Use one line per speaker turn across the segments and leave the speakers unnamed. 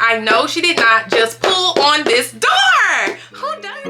I know she did not just pull on this door. Who does?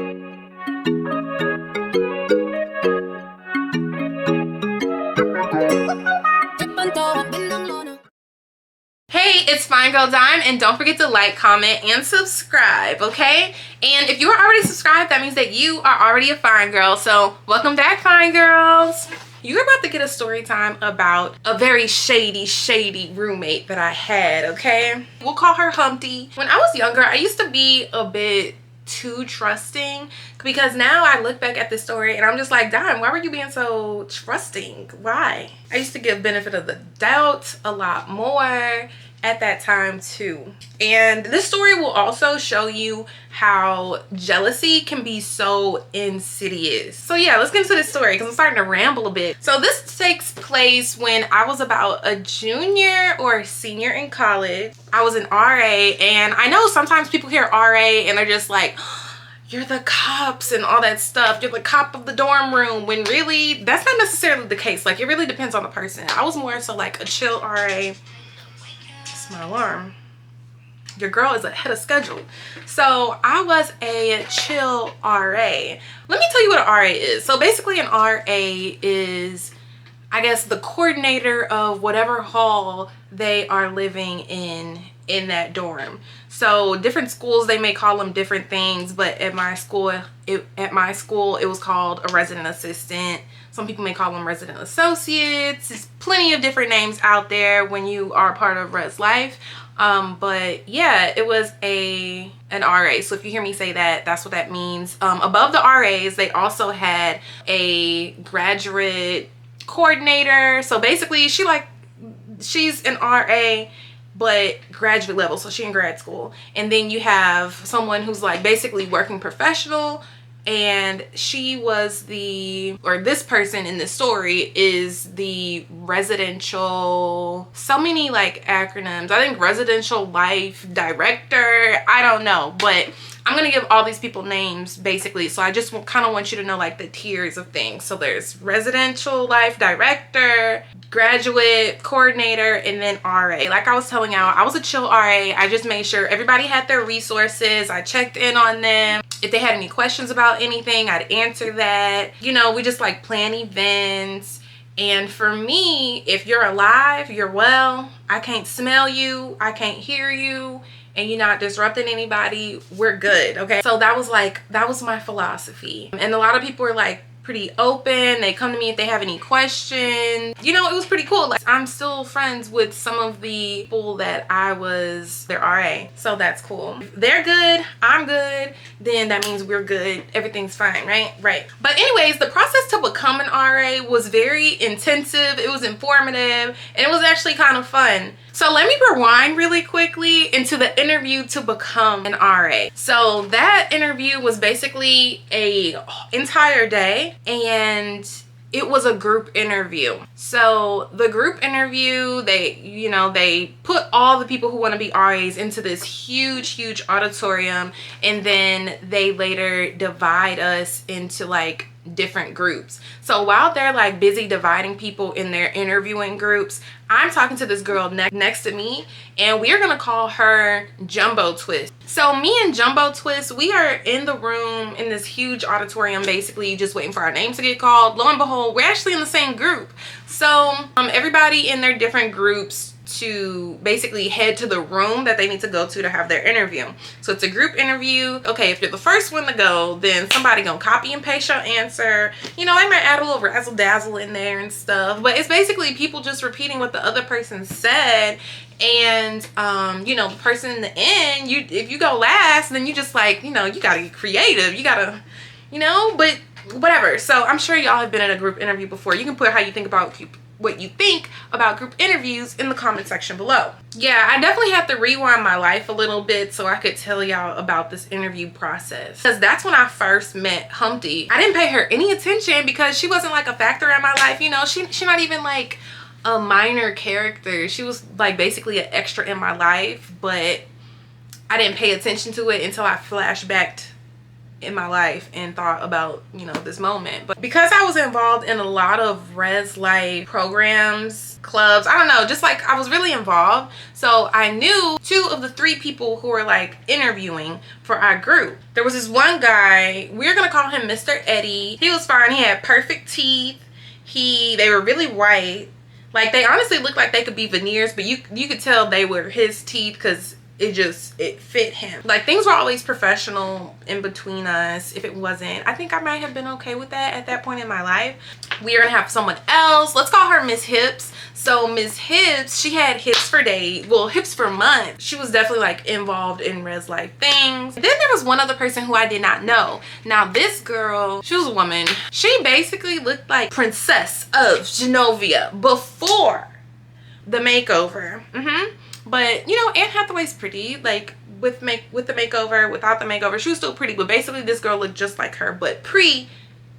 Hey, it's FineGirl Dime, and don't forget to like, comment, and subscribe, okay? And if you are already subscribed, that means that you are already a fine girl. So welcome back, fine girls. You're about to get a story time about a very shady roommate that I had, okay? We'll call her Humpty. When I was younger, I used to be a bit too trusting, because now I look back at this story and I'm just like, Dime, why were you being so trusting? Why? I used to give benefit of the doubt a lot more at that time too. And this story will also show you how jealousy can be so insidious. So yeah, let's get into this story because I'm starting to ramble a bit. So this takes place when I was about a junior or senior in college. I was an RA, and I know sometimes people hear RA and they're just like, you're the cops and all that stuff. You're the cop of the dorm room, when really that's not necessarily the case. Like, it really depends on the person. I was more so like a chill RA. My alarm. Your girl is ahead of schedule. So I was a chill RA. Let me tell you what an RA is. So basically an RA is, I guess, the coordinator of whatever hall they are living in that dorm. So different schools, they may call them different things, but at my school it was called a resident assistant. Some people may call them resident associates. There's plenty of different names out there when you are part of res life. But yeah, it was an RA. So if you hear me say that, that's what that means. Above the RAs, they also had a graduate coordinator. So basically she's an RA but graduate level, so she in grad school. And then you have someone who's like basically working professional, and she was this person in this story is the residential, so many like acronyms. I think residential life director, I don't know, but I'm gonna give all these people names basically. So I just kind of want you to know like the tiers of things. So there's residential life director, graduate coordinator, and then RA. Like I was telling y'all, I was a chill RA. I just made sure everybody had their resources. I checked in on them. If they had any questions about anything, I'd answer that. You know, we just like plan events. And for me, if you're alive, you're well, I can't smell you, I can't hear you, and you're not disrupting anybody, we're good, okay? So that was my philosophy. And a lot of people are like pretty open. They come to me if they have any questions. You know, it was pretty cool. Like, I'm still friends with some of the people that I was their RA. So that's cool. If they're good, I'm good, then that means we're good. Everything's fine, right? Right. But anyways, the process to become an RA was very intensive. It was informative, and it was actually kind of fun. So let me rewind really quickly into the interview to become an RA. So that interview was basically a entire day, and it was a group interview. So the group interview, they put all the people who want to be RAs into this huge auditorium, and then they later divide us into like different groups. So while they're like busy dividing people in their interviewing groups, I'm talking to this girl next to me, and we are gonna call her Jumbo Twist. So me and Jumbo Twist, we are in the room in this huge auditorium, basically just waiting for our names to get called. Lo and behold, we're actually in the same group. So everybody in their different groups to basically head to the room that they need to go to have their interview. So it's a group interview. Okay, if you're the first one to go, then somebody gonna copy and paste your answer. You know, they might add a little razzle dazzle in there and stuff, but it's basically people just repeating what the other person said. And you know, the person in the end, if you go last, then you just like, you know, you gotta get creative, you gotta, you know, but whatever. So I'm sure y'all have been in a group interview before. You can put how you think about what you think about group interviews in the comment section below. Yeah, I definitely have to rewind my life a little bit so I could tell y'all about this interview process, because that's when I first met Humpty. I didn't pay her any attention because she wasn't like a factor in my life. You know, she's not even like a minor character. She was like basically an extra in my life, but I didn't pay attention to it until I flashbacked in my life and thought about, you know, this moment. But because I was involved in a lot of res life programs, clubs, I don't know, just like I was really involved, so I knew 2 of the 3 people who were like interviewing for our group. There was this one guy, we're gonna call him Mr. Eddie. He was fine. He had perfect teeth. They were really white. Like, they honestly looked like they could be veneers, but you could tell they were his teeth because it fit him. Like, things were always professional in between us. If it wasn't, I think I might have been okay with that at that point in my life. We are gonna have someone else. Let's call her Miss Hips. So Miss Hips, she had hips for days, well, hips for months. She was definitely like involved in res life things. Then there was one other person who I did not know. Now this girl, she was a woman. She basically looked like Princess of Genovia before the makeover. But you know, Anne Hathaway's pretty, like with the makeover, without the makeover, she was still pretty, but basically this girl looked just like her, but pre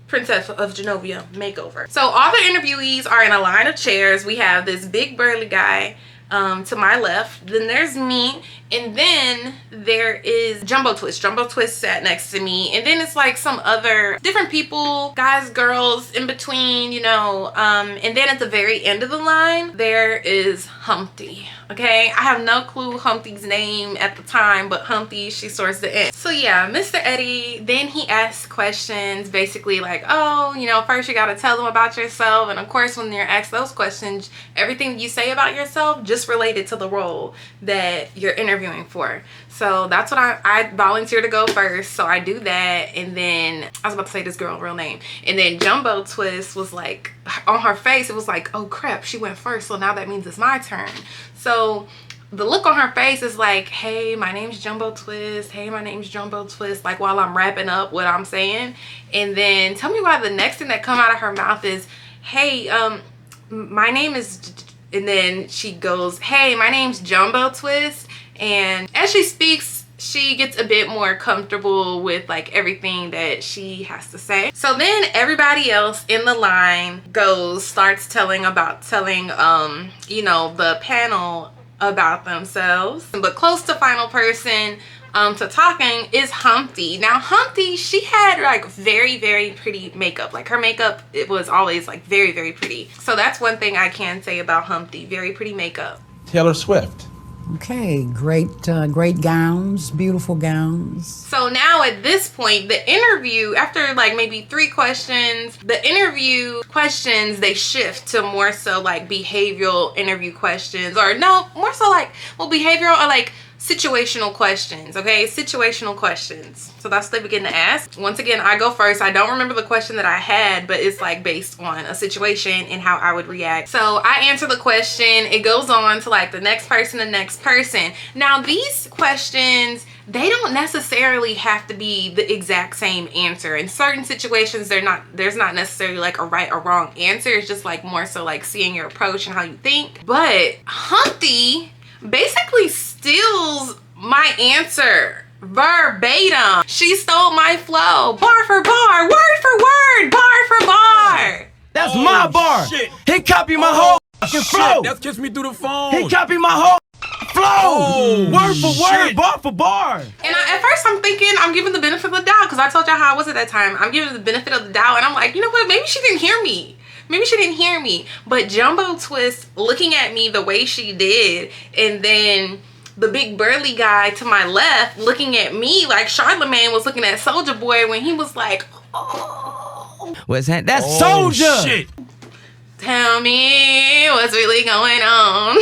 Princess of Genovia makeover. So all the interviewees are in a line of chairs. We have this big burly guy to my left, then there's me, and then there is Jumbo Twist. Jumbo Twist sat next to me, and then it's like some other different people, guys, girls in between, you know. And then at the very end of the line there is Humpty. Okay, I have no clue Humpty's name at the time, but Humpty, she's towards the end. So yeah, Mr. Eddie, then he asks questions basically like, oh, you know, first you got to tell them about yourself. And of course, when you're asked those questions, everything you say about yourself just related to the role that you're interviewing for. So that's what I volunteered to go first, so I do that. And then I was about to say this girl's real name, and then Jumbo Twist was like, on her face it was like, oh crap, she went first, so now that means it's my turn. So the look on her face is like, hey, my name's Jumbo Twist, hey, my name's Jumbo Twist, like while I'm wrapping up what I'm saying. And then tell me why the next thing that come out of her mouth is, hey, my name is, and then she goes, hey, my name's Jumbo Twist. And as she speaks, she gets a bit more comfortable with like everything that she has to say. So then everybody else in the line starts telling you know, the panel about themselves. But close to final person to talking is Humpty. Now Humpty, she had like very, very pretty makeup. Like her makeup, it was always like very, very pretty. So that's one thing I can say about Humpty, very pretty makeup.
Taylor Swift.
Okay, great gowns, beautiful gowns.
So now at this point, the interview, after like maybe 3 questions, the interview questions, they shift to more so like behavioral interview questions, or no, more so like, well, behavioral or like situational questions. Okay, situational questions. So that's what they begin to ask. Once again, I go first. I don't remember the question that I had, but it's like based on a situation and how I would react. So I answer the question, it goes on to like the next person. Now these questions, they don't necessarily have to be the exact same answer. In certain situations, there's not necessarily like a right or wrong answer. It's just like more so like seeing your approach and how you think. But Humpty basically steals my answer verbatim. She stole my flow, bar for bar, word for word, bar for bar.
That's my bar. Shit. He copied my whole flow.
That's Kiss Me Through the Phone.
He copied my whole flow. Word for word, bar for bar.
And at first I'm thinking I'm giving the benefit of the doubt, because I told y'all how I was at that time. I'm giving the benefit of the doubt, and I'm like, you know what, maybe she didn't hear me. Maybe she didn't hear me. But Jumbo Twist looking at me the way she did, and then the big burly guy to my left looking at me like Charlemagne was looking at Soulja Boy when he was like, oh.
What's that? That's Soulja.
Shit.
Tell me what's really going on.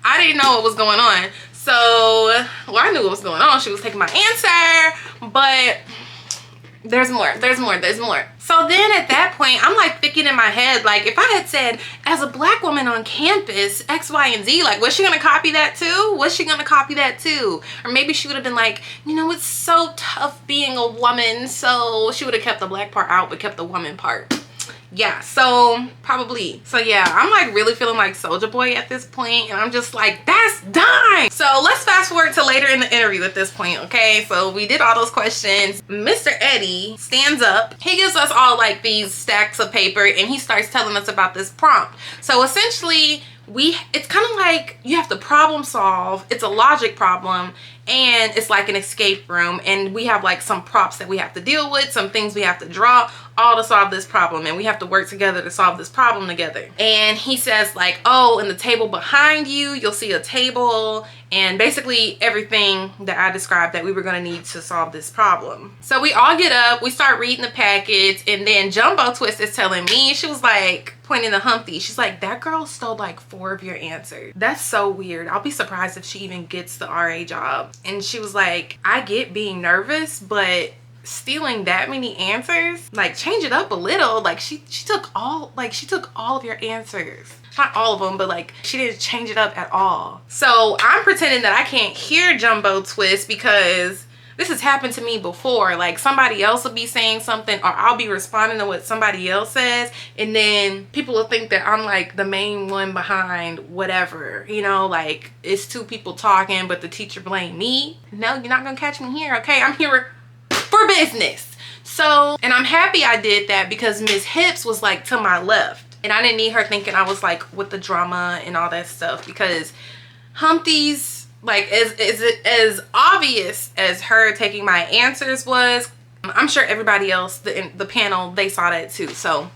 I didn't know what was going on. So, well, I knew what was going on. She was taking my answer, but there's more. So then at that point, I'm like thinking in my head, like if I had said, as a black woman on campus, X, Y, and Z, like was she gonna copy that too? Or maybe she would have been like, you know, it's so tough being a woman. So she would have kept the black part out, but kept the woman part. Yeah, so probably. So yeah, I'm like really feeling like Soulja Boy at this point, and I'm just like, that's dime. So let's fast forward to later in the interview at this point, okay? So we did all those questions. Mr. Eddie stands up. He gives us all like these stacks of paper, and he starts telling us about this prompt. So essentially, it's kind of like you have to problem solve. It's a logic problem, and it's like an escape room, and we have like some props that we have to deal with, some things we have to draw, all to solve this problem, and we have to work together to solve this problem together. And he says like, oh, in the table behind you, you'll see a table, and basically everything that I described that we were going to need to solve this problem. So we all get up, we start reading the packets, and then Jumbo Twist is telling me, she was like, pointing to Humpty, she's like, that girl stole like 4 of your answers. That's so weird. I'll be surprised if she even gets the RA job. And she was like, I get being nervous, but stealing that many answers, like, change it up a little. Like, she took all of your answers. Not all of them, but like, she didn't change it up at all. So I'm pretending that I can't hear Jumbo Twist, because this has happened to me before. Like, somebody else will be saying something, or I'll be responding to what somebody else says, and then people will think that I'm like the main one behind whatever, you know, like it's 2 people talking, but the teacher blamed me. No, you're not gonna catch me here, okay? I'm here for business. So, and I'm happy I did that, because Miss Hips was like to my left, and I didn't need her thinking I was like with the drama and all that stuff, because Humpty's, like, as obvious as her taking my answers was, I'm sure everybody else, the panel, they saw that too. So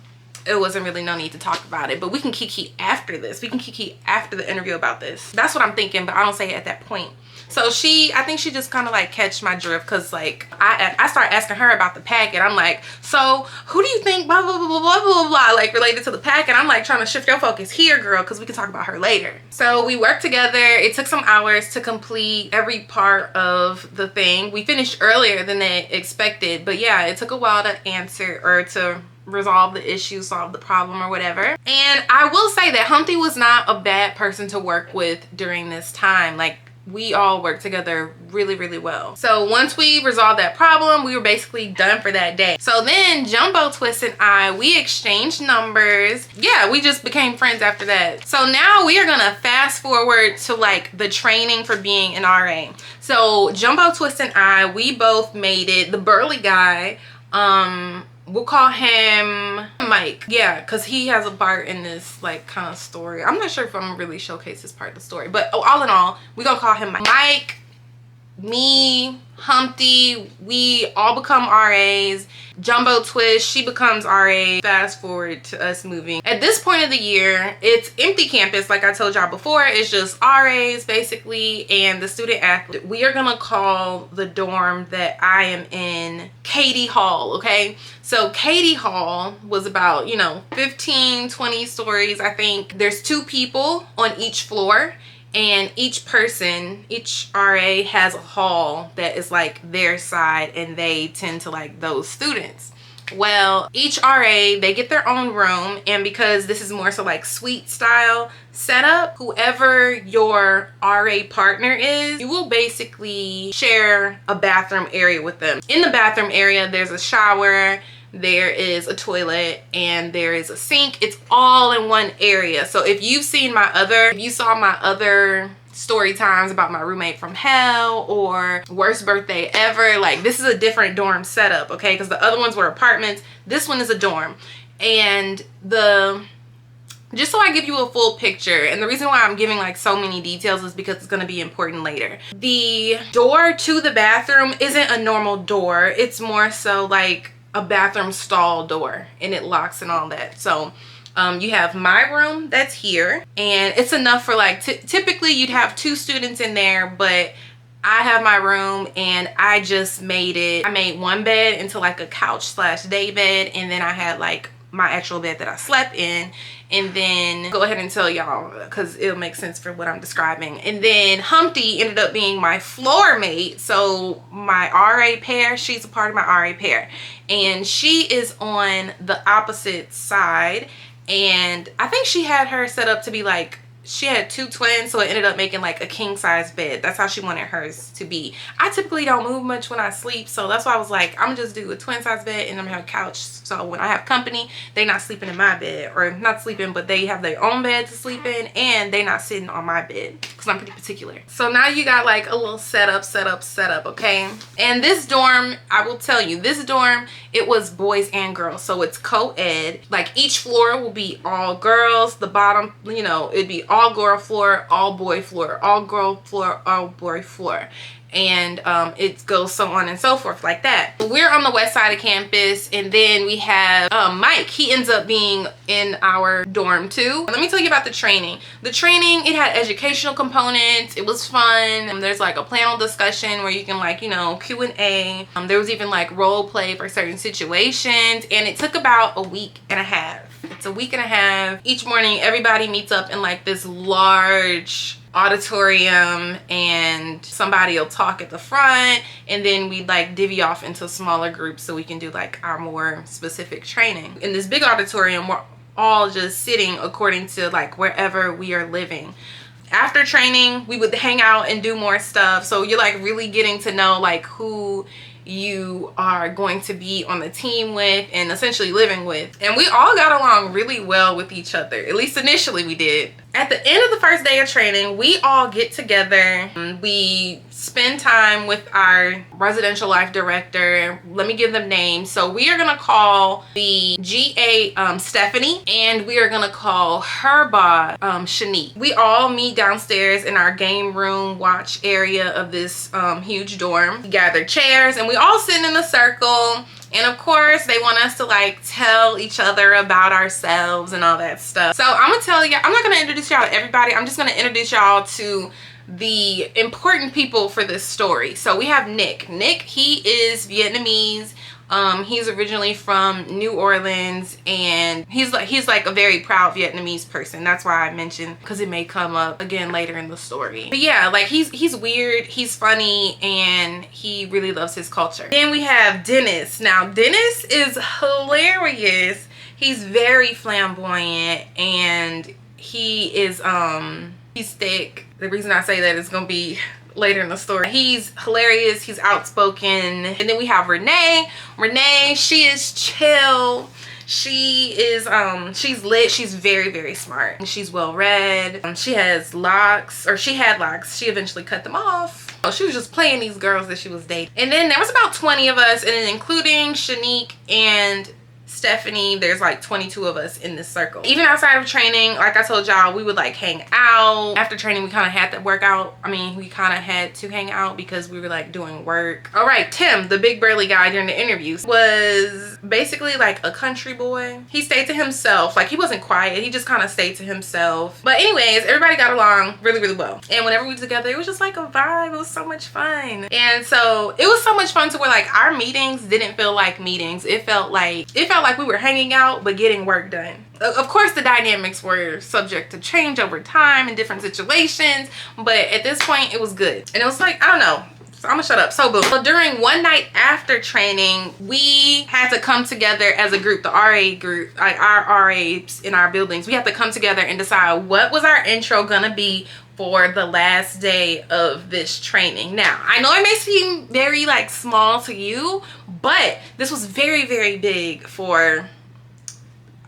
it wasn't really no need to talk about it. But we can kiki after this. We can kiki after the interview about this. That's what I'm thinking, but I don't say it at that point. So I think she just kind of like catch my drift, because like I start asking her about the packet. I'm like, so who do you think blah blah blah blah blah blah blah, like related to the packet? I'm like trying to shift your focus here, girl, because we can talk about her later. So we worked together. It took some hours to complete every part of the thing. We finished earlier than they expected, but yeah, it took a while to answer, or to resolve the issue, solve the problem, or whatever. And I will say that Humpty was not a bad person to work with during this time. Like, we all worked together really, really well. So once we resolved that problem, we were basically done for that day. So then Jumbo Twist and I, we exchanged numbers. Yeah, we just became friends after that. So now we are gonna fast forward to like the training for being an RA. So Jumbo Twist and I, we both made it. The burly guy, we'll call him Mike. Yeah, because he has a part in this like kind of story. I'm not sure if I'm gonna really showcase this part of the story, but all in all, we're gonna call him Mike. Mike, me, Humpty, we all become RAs. Jumbo Twist, she becomes RA. Fast forward to us moving. At this point of the year, it's empty campus, like I told y'all before. It's just RAs basically, and the student athlete. We are gonna call the dorm that I am in Katie Hall, okay? So Katie Hall was about, you know, 15, 20 stories, I think. There's 2 people on each floor, and each person, each RA has a hall that is like their side, and they tend to like those students. Well, each RA, they get their own room, and because this is more so like suite style setup, whoever your RA partner is, you will basically share a bathroom area with them. In the bathroom area, there's a shower, there is a toilet, and there is a sink. It's all in one area. So if you saw my other story times about my roommate from hell or worst birthday ever, like, this is a different dorm setup, okay? Because the other ones were apartments. This one is a dorm. And just so I give you a full picture, and the reason why I'm giving like so many details is because it's going to be important later. The door to the bathroom isn't a normal door. It's more so like a bathroom stall door, and it locks and all that. So you have my room that's here, and it's enough for like typically you'd have 2 students in there, but I have my room, and I just I made one bed into like a couch / day bed, and then I had like my actual bed that I slept in. And then go ahead and tell y'all, because it'll make sense for what I'm describing. And then Humpty ended up being my floor mate. So my RA pair, she's a part of my RA pair, and she is on the opposite side. And I think she had her set up to be like, she had 2 twins, so it ended up making like a king size bed. That's how she wanted hers to be. I typically don't move much when I sleep, so that's why I was like, I'm gonna just do a twin size bed, and I'm gonna have a couch, so when I have company, they not sleeping in my bed, or not sleeping, but they have their own bed to sleep in, and they not sitting on my bed, because I'm pretty particular. So now you got like a little setup, okay? And this dorm, I will tell you, this dorm, it was boys and girls, so it's co-ed. Like, each floor will be all girls. The bottom, you know, it'd be all girl floor, all boy floor, all girl floor, all boy floor. And it goes so on and so forth like that. We're on the west side of campus, and then we have Mike. He ends up being in our dorm too. Let me tell you about the training. The training, it had educational components. It was fun. There's like a panel discussion where you can like, you know, Q&A. There was even like role play for certain situations, and it took about a week and a half. It's a week and a half. Each morning, everybody meets up in like this large auditorium, and somebody will talk at the front, and then we like divvy off into smaller groups so we can do like our more specific training. In this big auditorium, we're all just sitting according to like wherever we are living. After training, we would hang out and do more stuff, so you're like really getting to know like who you are going to be on the team with and essentially living with. And we all got along really well with each other, at least initially we did. At the end of the first day of training, we all get together. We spend time with our residential life director. Let me give them names. So we are gonna call the GA Stephanie, and we are gonna call her boss Shanique. We all meet downstairs in our game room watch area of this huge dorm. We gather chairs and we all sit in a circle. And of course, they want us to like tell each other about ourselves and all that stuff. So I'm gonna tell you, I'm not gonna introduce y'all to everybody. I'm just gonna introduce y'all to the important people for this story. So we have Nick. Nick, he is Vietnamese. He's originally from New Orleans, and he's like a very proud Vietnamese person. That's why I mentioned, because it may come up again later in the story. But yeah, like he's weird, he's funny, and he really loves his culture. Then we have Dennis. Now Dennis is hilarious. He's very flamboyant, and he is he's thick. The reason I say that is gonna be later in the story. He's hilarious, he's outspoken. And then we have Renee. Renee, she is chill. She is she's lit. She's very, very smart, and she's well read. She has locks, or she had locks. She eventually cut them off. She was just playing these girls that she was dating. And then there was about 20 of us, and then including Shanique and Stephanie, there's like 22 of us in this circle. Even outside of training, like I told y'all, we would like hang out. After training, we kind of had to work out. I mean, we kind of had to hang out because we were like doing work. All right, Tim, the big burly guy during the interviews, was basically like a country boy. He stayed to himself. Like, he wasn't quiet. He just kind of stayed to himself. But anyways, everybody got along really, really well. And whenever we were together, it was just like a vibe. It was so much fun. And so it was so much fun to where like our meetings didn't feel like meetings. It felt like we were hanging out but getting work done. Of course, the dynamics were subject to change over time in different situations, but at this point it was good. And it was like, I don't know, so I'm gonna shut up. So boom. So during one night after training, we had to come together as a group, the RA group, like our RAs in our buildings. We had to come together and decide what was our intro gonna be for the last day of this training. Now, I know it may seem very like small to you, but this was very, very big for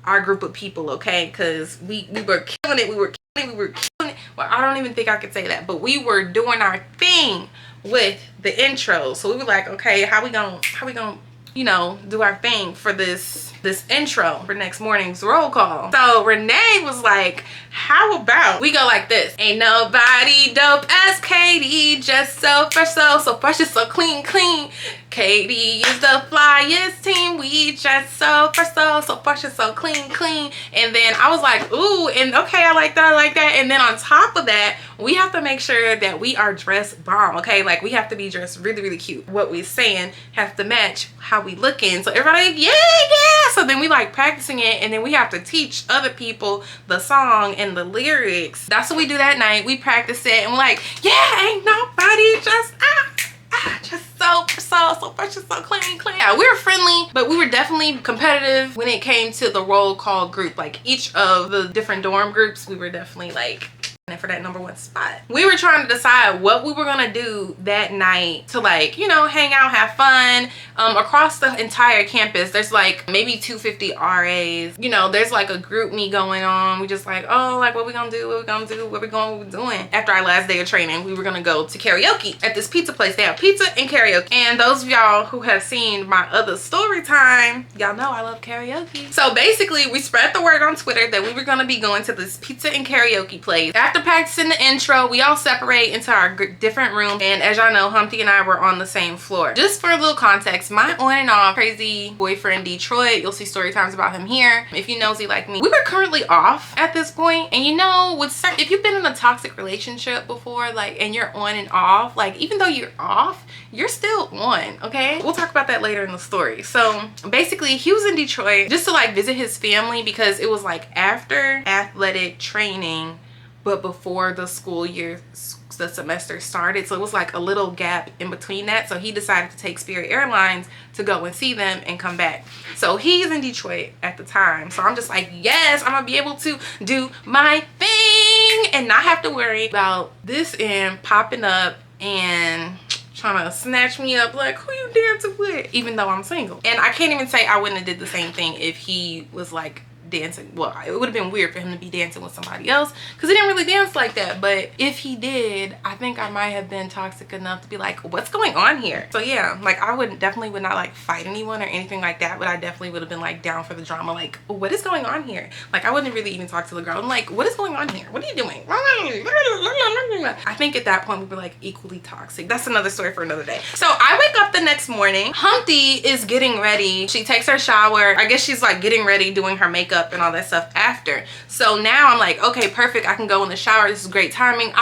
our group of people, okay? Because we were killing it. We were killing it. Well, I don't even think I could say that, but we were doing our thing with the intro. So we were like, okay, how we gonna you know, do our thing for this intro for next morning's roll call. So Renee was like, how about we go like this? Ain't nobody dope as Katie, just so fresh, so fresh, so clean. Katie is the flyest team. We just so fresh, so fresh, so clean. And then I was like, ooh, and okay, I like that. And then on top of that, we have to make sure that we are dressed bomb, okay? Like, we have to be dressed really, really cute. What we're saying has to match how we looking. So everybody, yeah. So then we like practicing it, and then we have to teach other people the song and the lyrics. That's what we do that night. We practice it, and we're like, yeah, ain't nobody just so fresh and so clean. Yeah, we were friendly, but we were definitely competitive when it came to the roll call group. Like, each of the different dorm groups, we were definitely like gunning for that #1 spot. We were trying to decide what we were gonna do that night to, like, you know, hang out, have fun. Across the entire campus, there's like maybe 250 RAs. You know, there's like a group me going on. We just like, oh, like, what we gonna do? What we gonna do? What we doing? After our last day of training, we were gonna go to karaoke at this pizza place. They have pizza and karaoke. And those of y'all who have seen my other story time, y'all know I love karaoke. So basically, we spread the word on Twitter that we were gonna be going to this pizza and karaoke place. After practicing the intro, we all separate into our different rooms. And as y'all know, Humpty and I were on the same floor. Just for a little context, my on and off crazy boyfriend Detroit, you'll see story times about him here if you nosy like me. We were currently off at this point, and you know, with certain, if you've been in a toxic relationship before, like, and you're on and off, like, even though you're off, you're still on, okay? We'll talk about that later in the story. So basically, he was in Detroit just to like visit his family because it was like after athletic training but before the school year, the semester started. So it was like a little gap in between that. So he decided to take Spirit Airlines to go and see them and come back. So he's in Detroit at the time. So I'm just like, yes, I'm gonna be able to do my thing and not have to worry about this end popping up and trying to snatch me up like, who you dancing with? Even though I'm single. And I can't even say I wouldn't have did the same thing if he was like dancing. Well, it would have been weird for him to be dancing with somebody else because he didn't really dance like that. But if he did, I think I might have been toxic enough to be like, what's going on here? So yeah, like I definitely would not like fight anyone or anything like that, but I definitely would have been like down for the drama. Like, what is going on here? Like, I wouldn't really even talk to the girl. I'm like, what is going on here? What are you doing? I think at that point we were like equally toxic. That's another story for another day. So I wake up the next morning. Humpty is getting ready. She takes her shower. I guess she's like getting ready, doing her makeup and all that stuff after. So now I'm like, okay, perfect, I can go in the shower. This is great timing.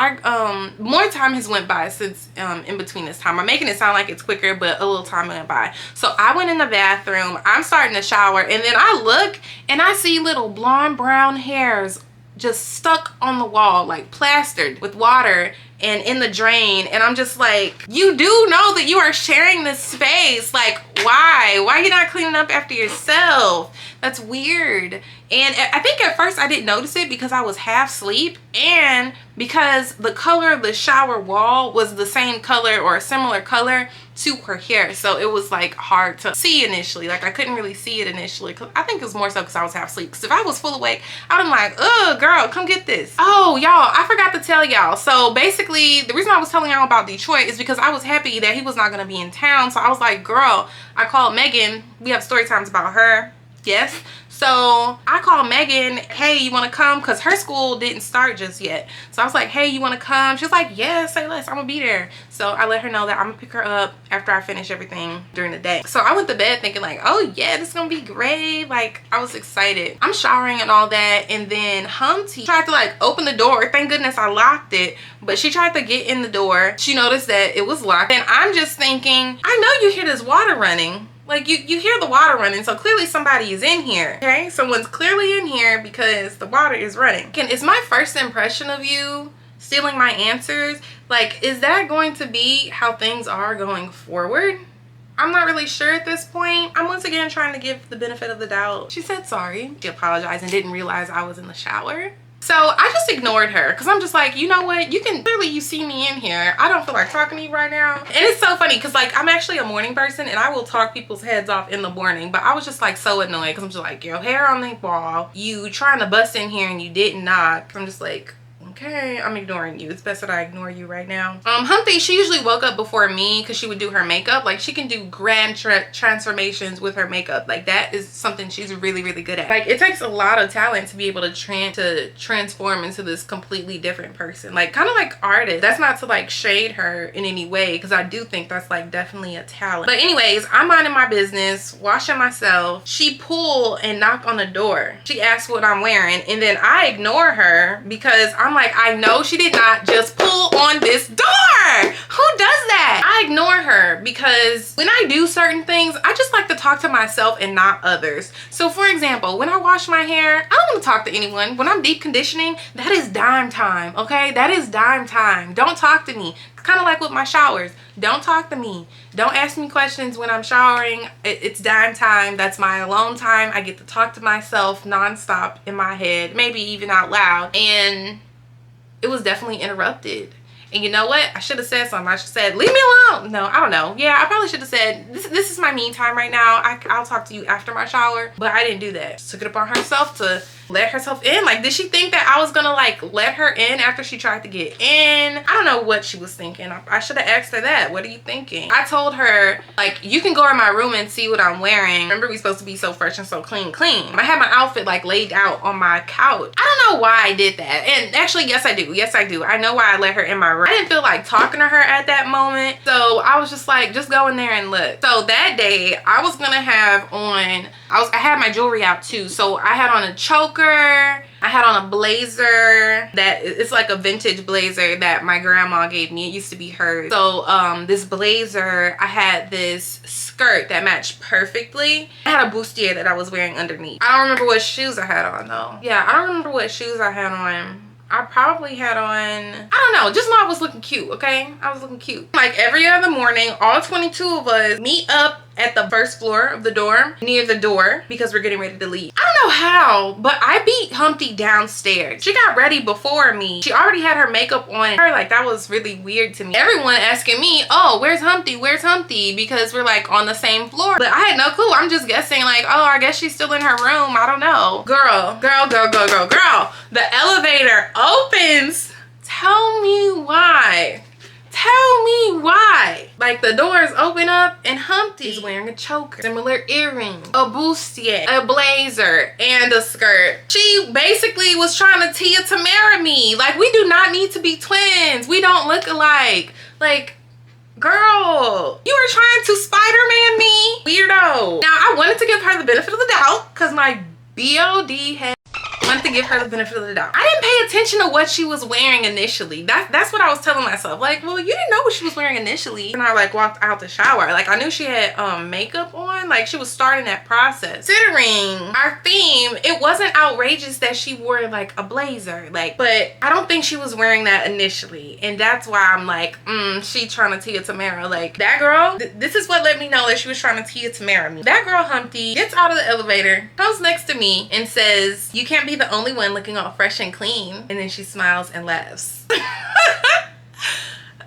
More time has went by since in between this time. I'm making it sound like it's quicker, but a little time went by. So I went in the bathroom, I'm starting to shower, and then I look and I see little blonde brown hairs just stuck on the wall, like plastered with water and in the drain. And I'm just like, you do know that you are sharing this space. Like, why are you not cleaning up after yourself? That's weird. And I think at first I didn't notice it because I was half asleep and because the color of the shower wall was the same color or a similar color to her hair. So it was like hard to see initially. Like I couldn't really see it initially. Cause I think it was more so because I was half asleep. Because if I was full awake, I'd been like, oh girl, come get this. Oh y'all, I forgot to tell y'all. So basically the reason I was telling y'all about Detroit is because I was happy that he was not gonna be in town. So I was like, girl, I called Megan. We have story times about her. Yes. So I called Megan, hey, you want to come? Because her school didn't start just yet. So I was like, hey, you want to come? She was like, yeah, say less, I'm gonna be there. So I let her know that I'm gonna pick her up after I finish everything during the day. So I went to bed thinking like, oh yeah, this is gonna be great. Like I was excited. I'm showering and all that, and then Humpty tried to like open the door. Thank goodness I locked it, but she tried to get in the door. She noticed that it was locked, and I'm just thinking, I know you hear this water running. Like you hear the water running, so clearly somebody is in here. Okay, someone's clearly in here because the water is running. Again, it's my first impression of you stealing my answers. Like, is that going to be how things are going forward? I'm not really sure at this point. I'm once again trying to give the benefit of the doubt. She said sorry. She apologized and didn't realize I was in the shower. So I just ignored her because I'm just like, you know what? Clearly you see me in here. I don't feel like talking to you right now. And it's so funny because like I'm actually a morning person and I will talk people's heads off in the morning. But I was just like so annoyed because I'm just like, your hair on the wall. You trying to bust in here and you didn't knock. I'm just like, okay, I'm ignoring you. It's best that I ignore you right now. Humpty, she usually woke up before me because she would do her makeup. Like she can do grand transformations with her makeup. Like that is something she's really, really good at. Like it takes a lot of talent to be able to transform into this completely different person. Like kind of like artist. That's not to like shade her in any way because I do think that's like definitely a talent. But anyways, I'm minding my business, washing myself. She pulled and knocked on the door. She asked what I'm wearing, and then I ignore her because I'm like, I know she did not just pull on this door. Who does that? I ignore her because when I do certain things, I just like to talk to myself and not others. So for example, when I wash my hair, I don't want to talk to anyone. When I'm deep conditioning, that is dime time, okay? That is dime time. Don't talk to me. Kind of like with my showers. Don't talk to me. Don't ask me questions when I'm showering. It's dime time. That's my alone time. I get to talk to myself nonstop in my head, maybe even out loud. And it was definitely interrupted. And you know what? I should have said something. I should have said, leave me alone. No, I don't know. Yeah, I probably should have said, this is my me time right now. I'll talk to you after my shower. But I didn't do that. She took it upon herself to let herself in. Like, did she think that I was gonna like let her in after she tried to get in? I don't know what she was thinking. I should have asked her that. What are you thinking? I told her, like, you can go in my room and see what I'm wearing. Remember, we supposed to be so fresh and so clean. I had my outfit like laid out on my couch. I don't know why I did that. And actually, yes I do. Yes I do. I know why I let her in my room. I didn't feel like talking to her at that moment. So I was just like, just go in there and look. So that day I was gonna have on, I had my jewelry out too. So I had on a choker. I had on a blazer that it's like a vintage blazer that my grandma gave me. It used to be hers. So this blazer, I had this skirt that matched perfectly. I had a bustier that I was wearing underneath. I don't remember what shoes I had on though. Yeah, I don't remember what shoes I had on. I probably had on, I don't know, just know I was looking cute, okay? I was looking cute. Like every other morning, all 22 of us meet up at the first floor of the dorm, near the door, because we're getting ready to leave. I don't know how, but I beat Humpty downstairs. She got ready before me. She already had her makeup on. Like, that was really weird to me. Everyone asking me, oh, where's Humpty? Where's Humpty? Because we're like on the same floor. But I had no clue. I'm just guessing like, oh, I guess she's still in her room. I don't know. Girl. The elevator opens. Tell me why. Tell me why. Like, the doors open up and Humpty's wearing a choker, similar earrings, a bustier, a blazer, and a skirt. She basically was trying to Tia Tamara me. Like, we do not need to be twins. We don't look alike. Like, girl, you were trying to Spider-Man me? Weirdo. Now, I wanted to give her the benefit of the doubt because my BOD head wanted to give her the benefit of the doubt. I didn't pay attention to what she was wearing initially. That's what I was telling myself. Like, well, you didn't know what she was wearing initially. And I like walked out the shower. Like, I knew she had makeup on. Like, she was starting that process. Considering our theme, it wasn't outrageous that she wore like a blazer. Like, but I don't think she was wearing that initially. And that's why I'm like, she trying to Tia Tamara. Like, that girl, this is what let me know that she was trying to Tia Tamara me. That girl Humpty gets out of the elevator, comes next to me and says, you can't be the only one looking all fresh and clean. And then she smiles and laughs.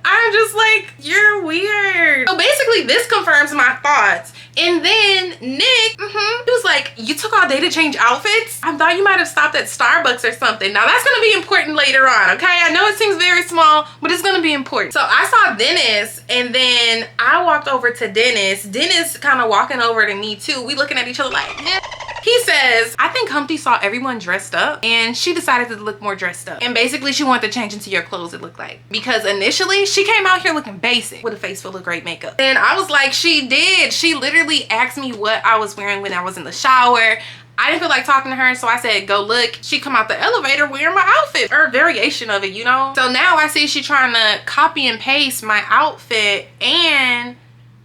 I'm just like, you're weird. So basically this confirms my thoughts. And then Nick, he was like, you took all day to change outfits? I thought you might have stopped at Starbucks or something. Now that's gonna be important later on, okay? I know it seems very small, but it's gonna be important. So I saw Dennis and then I walked over to Dennis. Dennis kind of walking over to me too. We looking at each other like, yeah. He says, I think Humpty saw everyone dressed up and she decided to look more dressed up. And basically she wanted to change into your clothes, it looked like. Because initially she came out here looking basic with a face full of great makeup. And I was like, she did. She literally asked me what I was wearing when I was in the shower. I didn't feel like talking to her, so I said, go look. She come out the elevator wearing my outfit, or a variation of it, you know? So now I see she trying to copy and paste my outfit and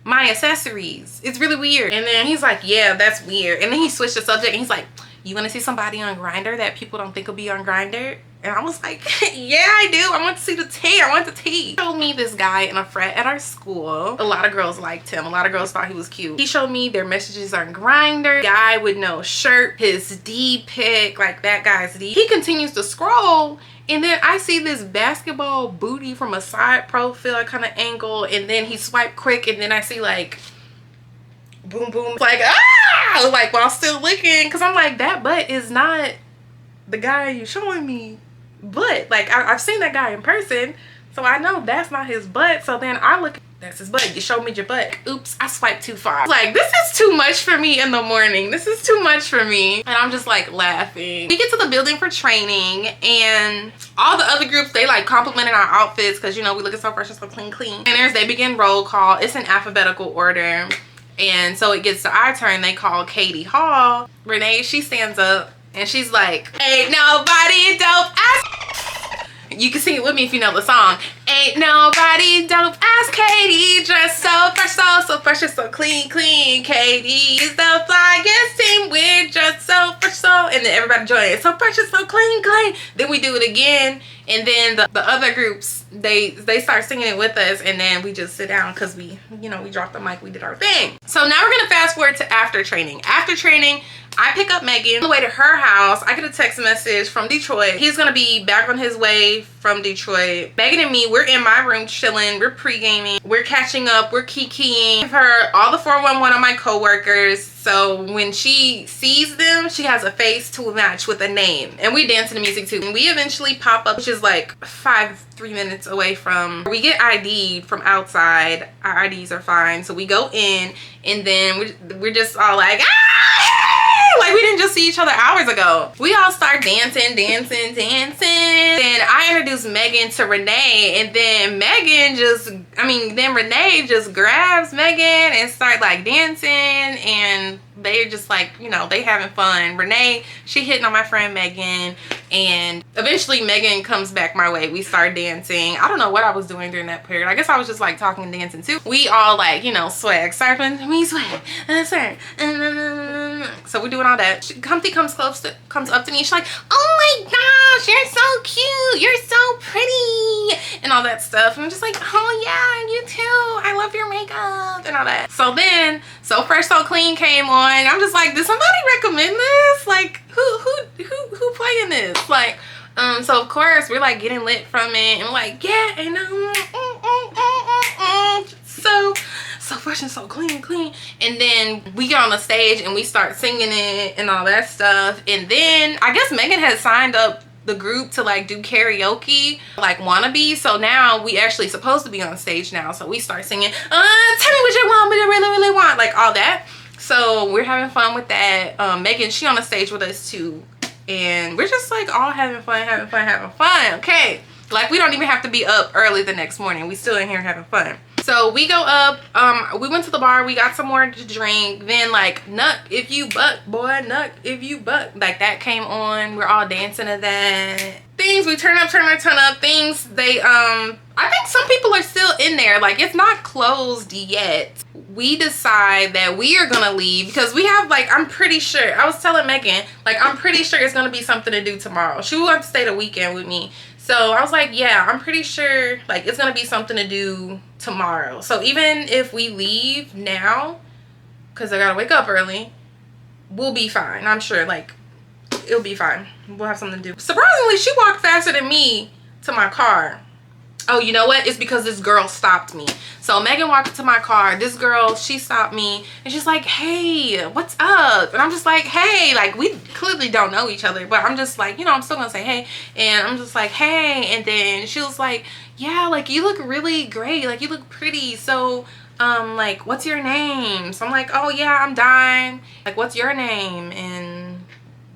my accessories. It's really weird. And then he's like, yeah, that's weird. And then he switched the subject and he's like, you want to see somebody on Grindr that people don't think will be on Grindr? And I was like, yeah, I do. I want to see the tea. I want the tea. He showed me this guy in a frat at our school. A lot of girls liked him. A lot of girls thought he was cute. He showed me their messages on Grindr. Guy with no shirt. His D pic. Like, that guy's D. He continues to scroll. And then I see this basketball booty from a side profile kind of angle. And then he swiped quick. And then I see like, boom, boom. Like, ah! Like, while still looking. Because I'm like, that butt is not the guy you're showing me. But like, I've seen that guy in person. So I know that's not his butt. So then I look, that's his butt. You showed me your butt. Oops, I swiped too far. Like, this is too much for me in the morning. This is too much for me. And I'm just like laughing. We get to the building for training and all the other groups, they like complimented our outfits because, you know, we looking so fresh and so clean. And they begin roll call. It's in alphabetical order. And so it gets to our turn. They call Katie Hall. Renee, she stands up and she's like, ain't nobody dope as... You can sing it with me if you know the song. Ain't nobody dope as Katie. Dressed so fresh, so fresh and so clean. Katie is the flyest team. We're just so fresh, so... And then everybody join it. So fresh and so clean. Then we do it again. And then the other groups, they start singing it with us. And then we just sit down because we, you know, we dropped the mic. We did our thing. So now we're going to fast forward to after training. After training, I pick up Megan on the way to her house. I get a text message from Detroit. He's going to be back on his way from Detroit. Megan and me, we're in my room chilling, we're pre-gaming, we're catching up, we're kikiing. Give her all the 411 on my coworkers, so when she sees them, she has a face to match with a name. And we dance to the music too. And we eventually pop up, which is like 3 minutes away from, we get ID'd from outside. Our IDs are fine, so we go in, and then we're just all like, ah! Like we didn't just see each other hours ago. We all start dancing. Then I introduced Megan to Renee, and then then Renee just grabs Megan and start like dancing, and they're just like, you know, they having fun. Renee, she hitting on my friend Megan, and eventually Megan comes back my way. We start dancing. I don't know what I was doing during that period. I guess I was just like talking and dancing too. We all like, you know, swag, surfing, we swag, swag. So we're doing all that. Humpty comes up to me. She's like, oh my gosh, you're so cute, you're so pretty, and all that stuff. And I'm just like, oh yeah, you too, I love your makeup and all that. So then So Fresh So Clean came on. I'm just like, did somebody recommend this? Like, who playing this? Like, so of course we're like getting lit from it, and we're like, yeah, and so fresh and so clean. And then we get on the stage and we start singing it and all that stuff. And then I guess Megan had signed up the group to like do karaoke, like wannabe. So now we actually supposed to be on stage now. So we start singing, tell me what you want, what you really want, like all that. So we're having fun with that. Megan, she on the stage with us too. And we're just like all having fun. Okay. Like we don't even have to be up early the next morning. We still in here having fun. So we go up, we went to the bar, we got some more to drink. Then like, Nuck If You Buck, boy, Nuck If You Buck. Like that came on. We're all dancing to that. Things, we turn up. Things, they, I think some people are still in there. Like it's not closed yet. We decide that we are gonna leave because we have like, I'm pretty sure, I was telling Megan, like I'm pretty sure it's gonna be something to do tomorrow. She will have to stay the weekend with me. So I was like, yeah, I'm pretty sure like it's gonna be something to do tomorrow. So even if we leave now, because I gotta wake up early, we'll be fine. I'm sure like it'll be fine. We'll have something to do. Surprisingly, she walked faster than me to my car. Oh, you know what? It's because this girl stopped me. So Megan walked to my car. This girl, she stopped me and she's like, hey, what's up? And I'm just like, hey, like we clearly don't know each other, but I'm just like, you know, I'm still gonna say hey. And I'm just like, hey. And then she was like, yeah, like you look really great. Like you look pretty. So like, what's your name? So I'm like, oh yeah, I'm Dime. Like, what's your name? And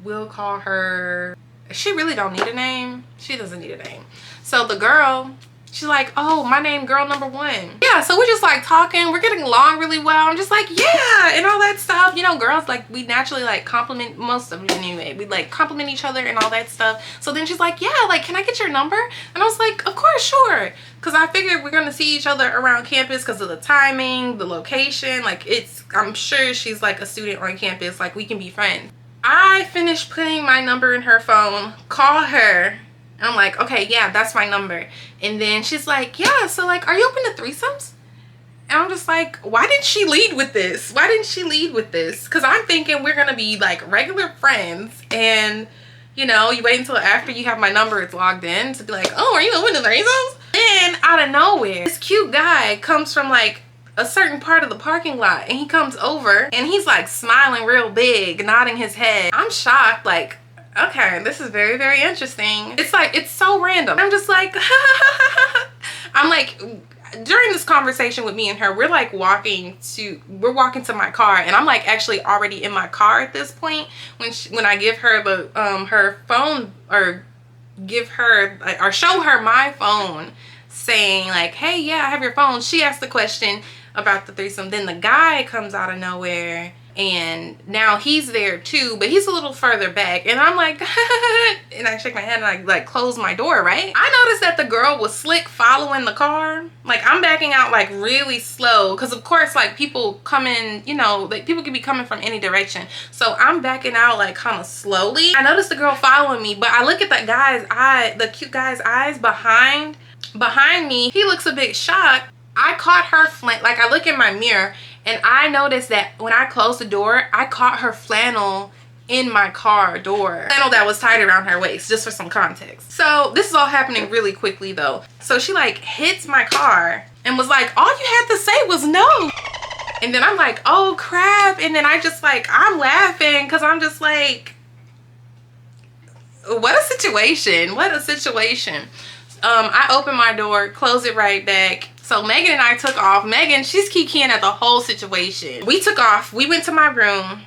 we'll call her, she really don't need a name. She doesn't need a name. So the girl, she's like, oh, my name girl number one. Yeah, so we're just like talking, we're getting along really well. I'm just like, yeah, and all that stuff. You know, girls, like we naturally like compliment, most of them anyway, we like compliment each other and all that stuff. So then she's like, yeah, like can I get your number? And I was like, of course, sure. Because I figured we're gonna see each other around campus because of the timing, the location. Like I'm sure she's like a student on campus, like we can be friends. I finished putting my number in her phone, call her. And I'm like, okay, yeah, that's my number. And then she's like, yeah, so like, are you open to threesomes? And I'm just like, why didn't she lead with this? Why didn't she lead with this? Because I'm thinking we're going to be like regular friends. And, you know, you wait until after you have my number, it's logged in to be like, oh, are you open to threesomes? Then out of nowhere, this cute guy comes from like a certain part of the parking lot. And he comes over and he's like smiling real big, nodding his head. I'm shocked, like, okay, this is very, very interesting. It's like, it's so random. I'm just like, I'm like, during this conversation with me and her, we're like walking to my car, and I'm like actually already in my car at this point when I give her the her phone, or give her or show her my phone, saying like, hey, yeah, I have your phone. She asked the question about the threesome. Then the guy comes out of nowhere, and now he's there too, but he's a little further back. And I'm like, and I shake my head and I like close my door, right? I noticed that the girl was slick following the car. Like I'm backing out like really slow, because of course like people come in, you know, like people could be coming from any direction. So I'm backing out like kind of slowly. I noticed the girl following me, but I look at that guy's eye, the cute guy's eyes behind me. He looks a bit shocked. I caught her like I look in my mirror and I noticed that when I closed the door, I caught her flannel in my car door. Flannel that was tied around her waist, just for some context. So this is all happening really quickly though. So she like hits my car and was like, all you had to say was no. And then I'm like, oh crap. And then I just like, I'm laughing because I'm just like, what a situation. What a situation. I opened my door, closed it right back. So Megan and I took off. Megan, she's kikiing at the whole situation. We took off. We went to my room,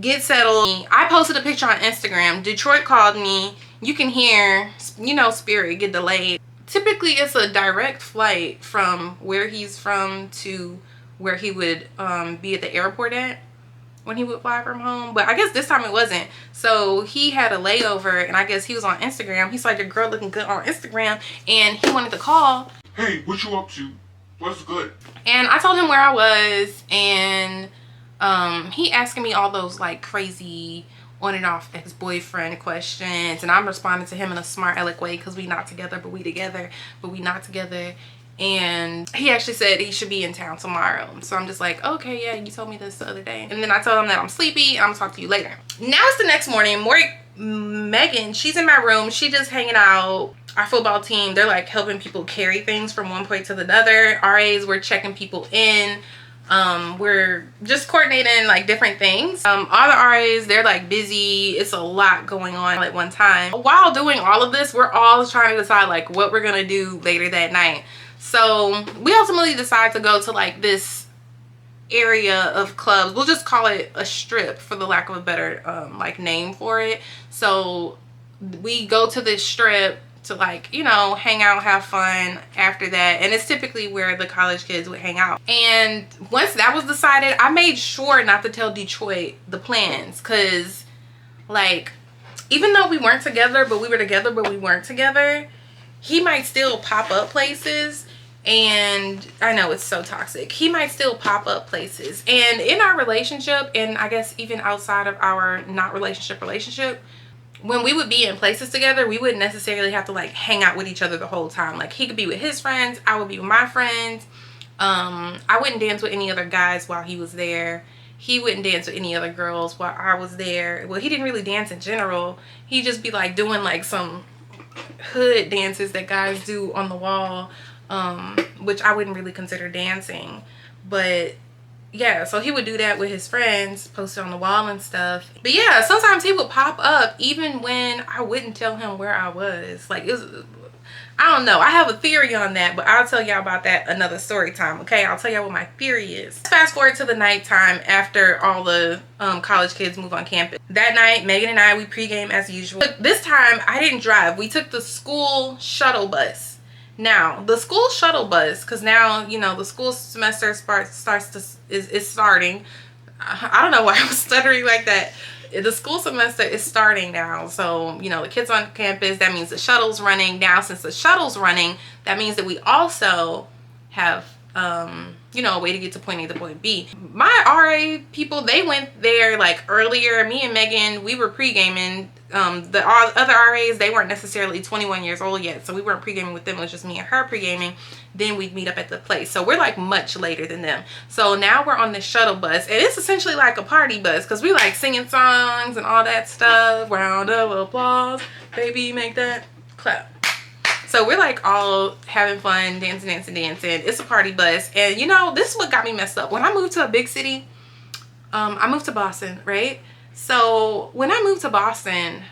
get settled. I posted a picture on Instagram. Detroit called me. You can hear, you know, Spirit get delayed. Typically, it's a direct flight from where he's from to where he would be at the airport at when he would fly from home. But I guess this time it wasn't. So he had a layover, and I guess he was on Instagram. He's like, your girl looking good on Instagram, and he wanted to call.
Hey, what you up to? What's good?
And I told him where I was, and he asking me all those like crazy on and off ex-boyfriend questions, and I'm responding to him in a smart aleck way because we not together but we together, but we not together. And he actually said he should be in town tomorrow. So I'm just like, okay, yeah, you told me this the other day. And then I told him that I'm sleepy and I'm gonna talk to you later. Now it's the next morning. Megan, she's in my room. She just hanging out. Our football team, they're like helping people carry things from one point to the other. RAs, we're checking people in. We're just coordinating like different things. All the RAs, they're like busy. It's a lot going on at one time. While doing all of this, we're all trying to decide like what we're gonna do later that night. So we ultimately decide to go to like this area of clubs. We'll just call it a strip for the lack of a better like name for it. So we go to this strip to like, you know, hang out, have fun after that. And it's typically where the college kids would hang out. And once that was decided, I made sure not to tell Detroit the plans, because like, even though we weren't together, but we were together, but we weren't together, he might still pop up places. And I know it's so toxic. He might still pop up places. And in our relationship, and I guess even outside of our not relationship, when we would be in places together, we wouldn't necessarily have to like hang out with each other the whole time. Like he could be with his friends, I would be with my friends. I wouldn't dance with any other guys while he was there. He wouldn't dance with any other girls while I was there. Well, he didn't really dance in general. He'd just be like doing like some hood dances that guys do on the wall, which I wouldn't really consider dancing. But yeah, so he would do that with his friends, post it on the wall and stuff. But yeah, sometimes he would pop up even when I wouldn't tell him where I was. Like, it was, I don't know. I have a theory on that, but I'll tell y'all about that another story time, okay? I'll tell y'all what my theory is. Fast forward to the nighttime after all the college kids move on campus. That night, Megan and I, we pregame as usual. But this time, I didn't drive. We took the school shuttle bus. Now, the school shuttle bus, because now, you know, the school semester is starting. I don't know why I was stuttering like that. The school semester is starting now. So, you know, the kids on campus, that means the shuttle's running. Now, since the shuttle's running, that means that we also have, you know, a way to get to point A to point B. My RA people, they went there like earlier. Me and Megan, we were pre-gaming. The other RAs, they weren't necessarily 21 years old yet, so we weren't pre-gaming with them. It was just me and her pre-gaming. Then we'd meet up at the place. So we're like much later than them. So now we're on the shuttle bus, and it's essentially like a party bus because we like singing songs and all that stuff. Round of applause, baby, make that clap. So we're like all having fun, dancing. It's a party bus. And you know, this is what got me messed up. When I moved to a big city, I moved to Boston, right? So when I moved to Boston,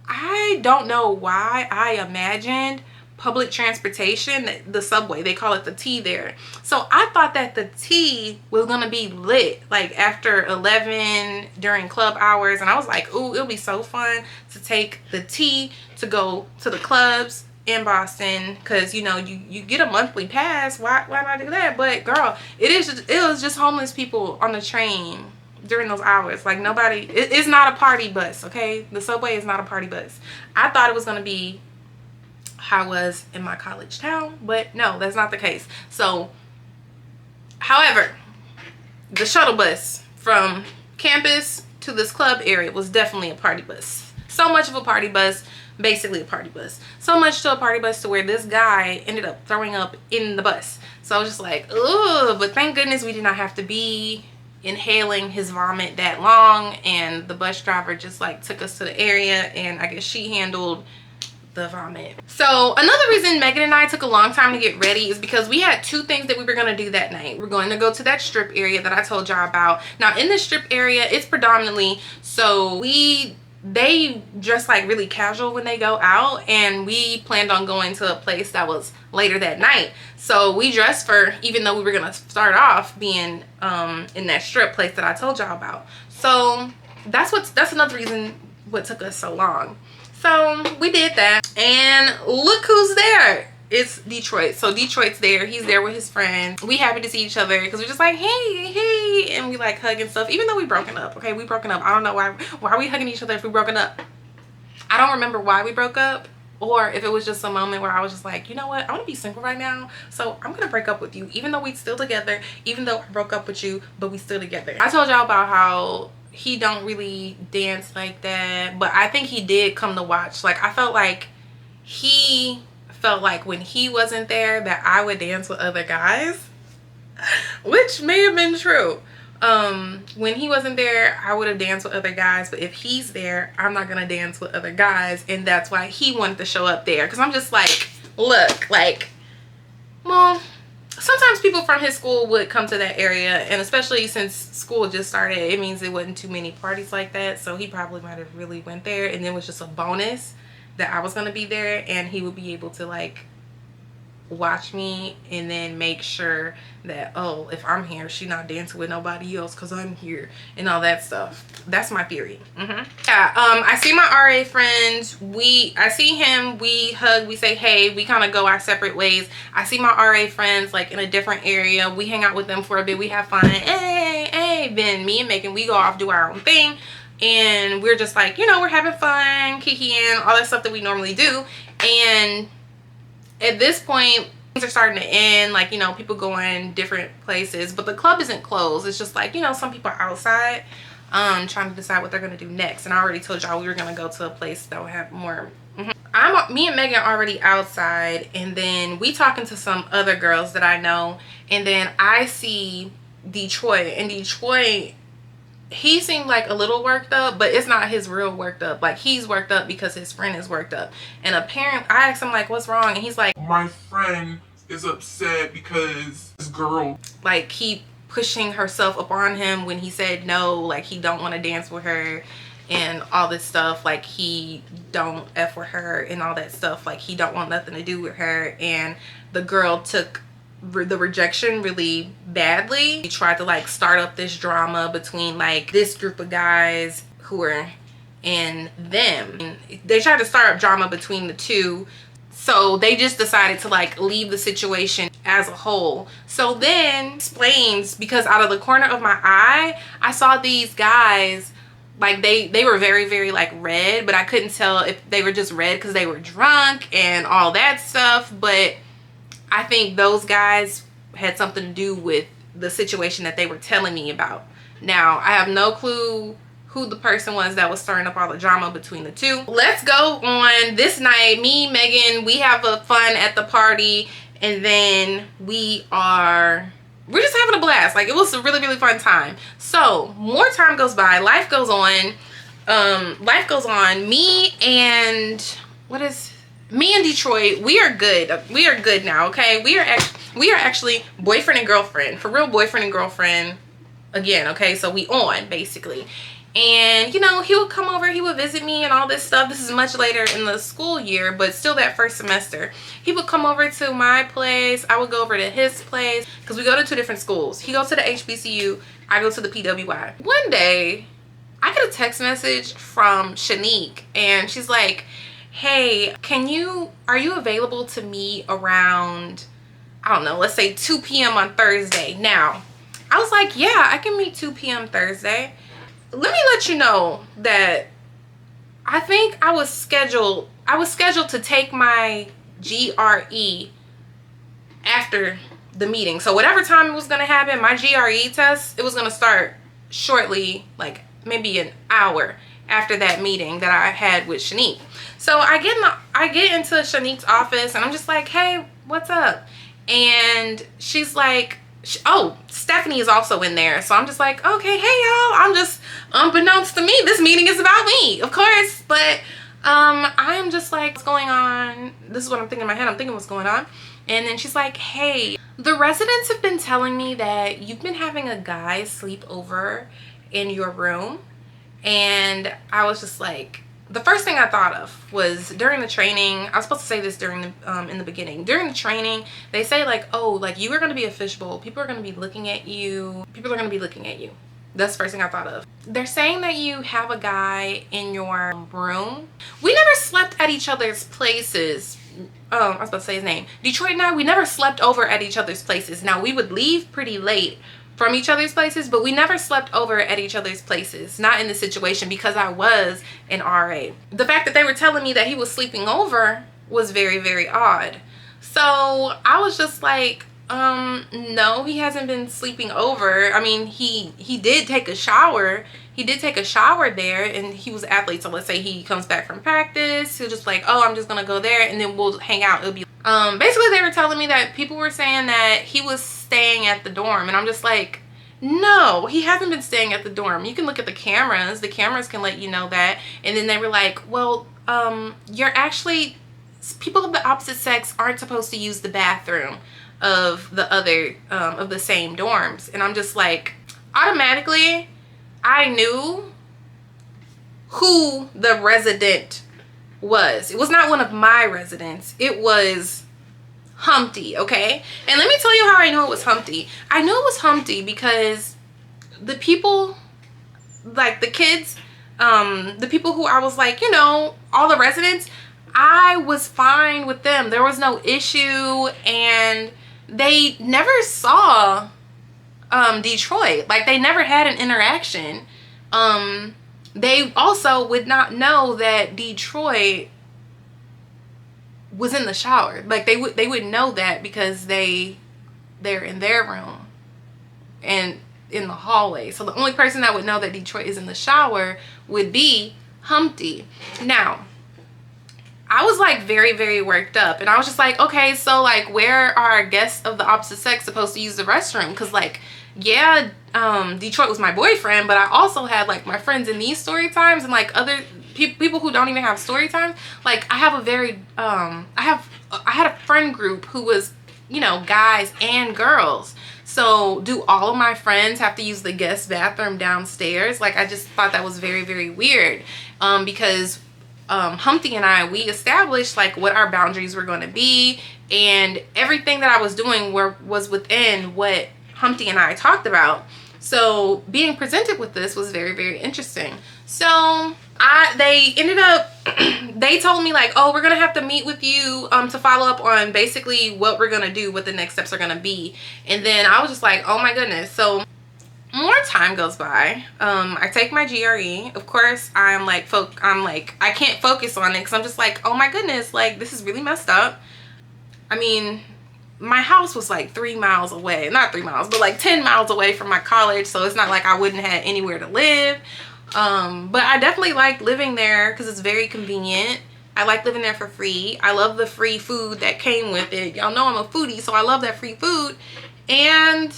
I don't know why I imagined public transportation, the subway, they call it the T there. So I thought that the T was gonna be lit like after 11 during club hours. And I was like, ooh, it'll be so fun to take the T to go to the clubs in Boston, because you know you get a monthly pass. Why not do that? But girl, it was just homeless people on the train during those hours. Like nobody, it's not a party bus, okay? The subway is not a party bus. I thought it was gonna be how I was in my college town, but no, that's not the case. So however, the shuttle bus from campus to this club area was definitely a party bus. So much of a party bus, basically a party bus. So much to a party bus to where this guy ended up throwing up in the bus. So I was just like, ugh, but thank goodness we did not have to be inhaling his vomit that long, and the bus driver just like took us to the area, and I guess she handled the vomit. So another reason Megan and I took a long time to get ready is because we had two things that we were going to do that night. We're going to go to that strip area that I told y'all about. Now in this strip area, it's predominantly, so they dress like really casual when they go out, and we planned on going to a place that was later that night. So we dressed for, even though we were gonna start off being in that strip place that I told y'all about. So that's another reason what took us so long. So we did that, and look who's there. It's Detroit. So Detroit's there. He's there with his friends. We happy to see each other because we're just like, hey, and we like hug and stuff, even though we broken up. Okay, we broken up. I don't know why are we hugging each other if we broken up. I don't remember why we broke up, or if it was just a moment where I was just like, you know what, I want to be single right now, so I'm gonna break up with you, even though we still together, even though I broke up with you, but we still together. I told y'all about how he don't really dance like that, but I think he did come to watch. Like, I felt like he felt like when he wasn't there that I would dance with other guys, which may have been true. When he wasn't there, I would have danced with other guys, but if he's there, I'm not gonna dance with other guys, and that's why he wanted to show up there. Because I'm just like, look, like, well, sometimes people from his school would come to that area, and especially since school just started, it means there wasn't too many parties like that, so he probably might have really went there, and then it was just a bonus that I was gonna be there, and he would be able to like watch me and then make sure that, oh, if I'm here, she not dancing with nobody else because I'm here and all that stuff. That's my theory. Yeah, I see my RA friend. I see him, we hug, we say hey, we kind of go our separate ways. I see my RA friends like in a different area. We hang out with them for a bit, we have fun. Hey, then me and Megan, we go off, do our own thing, and we're just like, you know, we're having fun, kikiing, all that stuff that we normally do. And at this point, things are starting to end, like, you know, people going different places, but the club isn't closed. It's just like, you know, some people are outside trying to decide what they're gonna do next. And I already told y'all we were gonna go to a place that would have more. Me and Megan are already outside, and then we talking to some other girls that I know, and then I see Detroit, and Detroit, he seemed like a little worked up, but it's not his real worked up. Like, he's worked up because his friend is worked up. And apparently, I asked him like, what's wrong? And he's like,
my friend is upset because this girl
like keep pushing herself upon him when he said no, like he don't want to dance with her and all this stuff, like he don't F with her and all that stuff, like he don't want nothing to do with her. And the girl took the rejection really badly. He tried to like start up this drama between like this group of guys who are and them, and they tried to start up drama between the two, so they just decided to like leave the situation as a whole. So then explains, because out of the corner of my eye I saw these guys, like they were very, very like red, but I couldn't tell if they were just red because they were drunk and all that stuff. But I think those guys had something to do with the situation that they were telling me about. Now, I have no clue who the person was that was stirring up all the drama between the two. Let's go on this night. Me, Megan, we have a fun at the party, and then we're just having a blast. Like, it was a really, really fun time. So more time goes by, life goes on. Me and Detroit, we are good. We are good now, okay? We are actually boyfriend and girlfriend. For real, boyfriend and girlfriend again, okay? So we on, basically. And, you know, he would come over, he would visit me and all this stuff. This is much later in the school year, but still that first semester. He would come over to my place. I would go over to his place, because we go to two different schools. He goes to the HBCU, I go to the PWI. One day, I get a text message from Shanique, and she's like, hey, are you available to meet around, I don't know, let's say 2 p.m. on Thursday? Now, I was like, yeah, I can meet 2 p.m. Thursday. Let me let you know that I think I was scheduled to take my GRE after the meeting. So whatever time it was going to happen, my GRE test, it was going to start shortly, like maybe an hour after that meeting that I had with Shanique. So I get into Shanique's office, and I'm just like, hey, what's up? And she's like, oh, Stephanie is also in there. So I'm just like, okay, hey y'all, I'm just, unbeknownst to me, this meeting is about me, of course. But I'm just like, what's going on? This is what I'm thinking in my head. I'm thinking what's going on. And then she's like, hey, the residents have been telling me that you've been having a guy sleep over in your room. And I was just like, the first thing I thought of was during the training, I was supposed to say this during the in the beginning. During the training, they say like, oh, like you are going to be a fishbowl. People are going to be looking at you. People are going to be looking at you. That's the first thing I thought of. They're saying that you have a guy in your room. We never slept at each other's places. I was about to say his name. Detroit and I, we never slept over at each other's places. Now, we would leave pretty late from each other's places, but we never slept over at each other's places. Not in this situation because I was an RA. The fact that they were telling me that he was sleeping over was very, very odd. So I was just like, no, he hasn't been sleeping over. I mean, he did take a shower. He did take a shower there, and he was an athlete. So let's say he comes back from practice. He'll just like, oh, I'm just gonna go there and then we'll hang out. It'll be basically they were telling me that people were saying that he was staying at the dorm, and I'm just like, no, he hasn't been staying at the dorm. You can look at the cameras. The cameras can let you know that. And then they were like, well, you're actually, people of the opposite sex aren't supposed to use the bathroom of the other of the same dorms. And I'm just like, automatically I knew who the resident was. It was not one of my residents. It was Humpty, okay? And let me tell you how I knew it was Humpty. I knew it was Humpty because the people, like the kids, the people who I was like, you know, all the residents, I was fine with them. There was no issue, and they never saw Detroit. Like, they never had an interaction. They also would not know that Detroit was in the shower. Like, they would know that because they're in their room and in the hallway. So the only person that would know that Detroit is in the shower would be Humpty. Now, I was like very, very worked up, and I was just like, okay, so like, where are guests of the opposite sex supposed to use the restroom? Because like, yeah, Detroit was my boyfriend, but I also had like my friends in these story times and like other people who don't even have story time. Like, I have a very I had a friend group who was, you know, guys and girls. So do all of my friends have to use the guest bathroom downstairs? Like, I just thought that was very, very weird, because Humpty and I, we established like what our boundaries were going to be, and everything that I was doing was within what Humpty and I talked about. So being presented with this was very, very interesting. So they ended up, they told me like, oh, we're gonna have to meet with you to follow up on basically what we're gonna do, what the next steps are gonna be. And then I was just like, oh my goodness. So more time goes by. I take my GRE. Of course, I'm like I can't focus on it because I'm just like, oh my goodness, like this is really messed up. I mean, my house was like 3 miles away, not 3 miles, but like 10 miles away from my college, so it's not like I wouldn't have anywhere to live. But I definitely like living there because it's very convenient. I like living there for free. I love the free food that came with it. Y'all know I'm a foodie, so I love that free food. And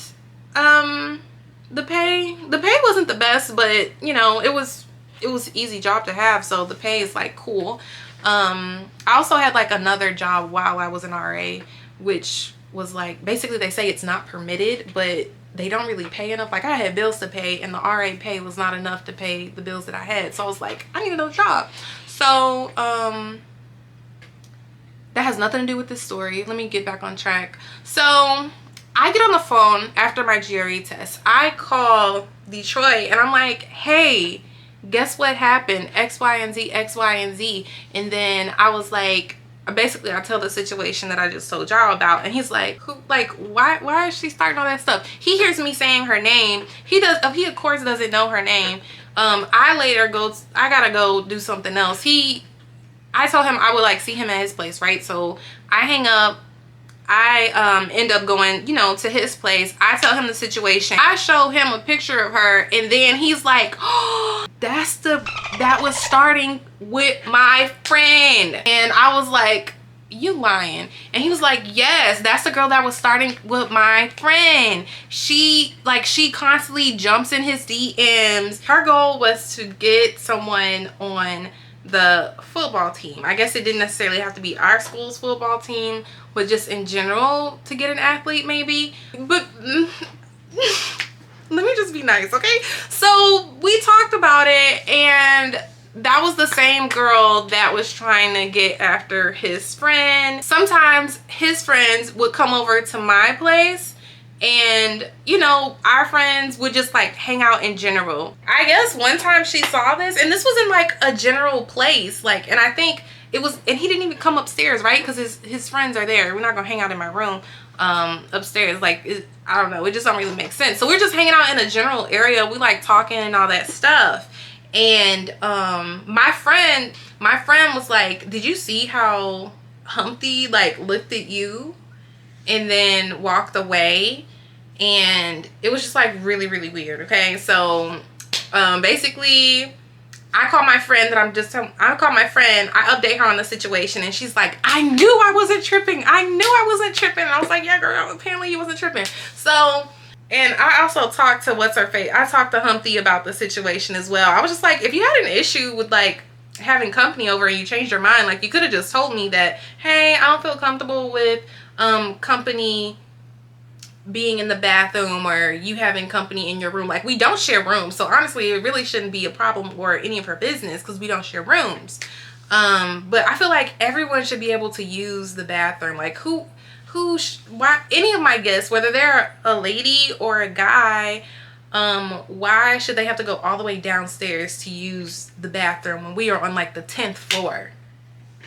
the pay wasn't the best, but you know, it was an easy job to have, so the pay is like cool. I also had like another job while I was an RA, which was like, basically they say it's not permitted, but they don't really pay enough. Like, I had bills to pay, and the RA pay was not enough to pay the bills that I had. So I was like, I need another job. So that has nothing to do with this story. Let me get back on track. So I get on the phone after my GRE test. I call Detroit and I'm like, hey, guess what happened? X, Y, and Z, X, Y, and Z. And then I was like, basically I tell the situation that I just told y'all about, and he's like, who, like, why is she starting all that stuff? He hears me saying her name. He of course doesn't know her name. I gotta go do something else. I told him I would like see him at his place, right? So I hang up. I end up going, you know, to his place. I tell him the situation. I show him a picture of her, and then he's like, oh, that was starting with my friend. And I was like, you lying. And he was like, yes, that's the girl that was starting with my friend. She constantly jumps in his DMs. Her goal was to get someone on the football team. I guess it didn't necessarily have to be our school's football team, but just in general to get an athlete maybe. But let me just be nice, okay? So we talked about it, and that was the same girl that was trying to get after his friend. Sometimes his friends would come over to my place, and you know, our friends would just like hang out in general. I guess one time she saw this, and this was in like a general place, like, and I think it was, and he didn't even come upstairs, right? Because his friends are there. We're not gonna hang out in my room upstairs. Like, I don't know, it just don't really make sense. So we're just hanging out in a general area. We like talking and all that stuff. And my friend was like, did you see how Humpty like looked at you and then walked away? And it was just like really, really weird. Okay, so basically I call my friend I update her on the situation, and she's like, I knew I wasn't tripping. I knew I wasn't tripping. And I was like, yeah, girl, apparently you wasn't tripping. So, and I also talked to I talked to Humpty about the situation as well. I was just like, if you had an issue with like having company over and you changed your mind, like you could have just told me that, hey, I don't feel comfortable with company being in the bathroom, or you having company in your room. Like, we don't share rooms, so honestly it really shouldn't be a problem or any of her business because we don't share rooms. But I feel like everyone should be able to use the bathroom. Like, why any of my guests, whether they're a lady or a guy, why should they have to go all the way downstairs to use the bathroom when we are on like the 10th floor?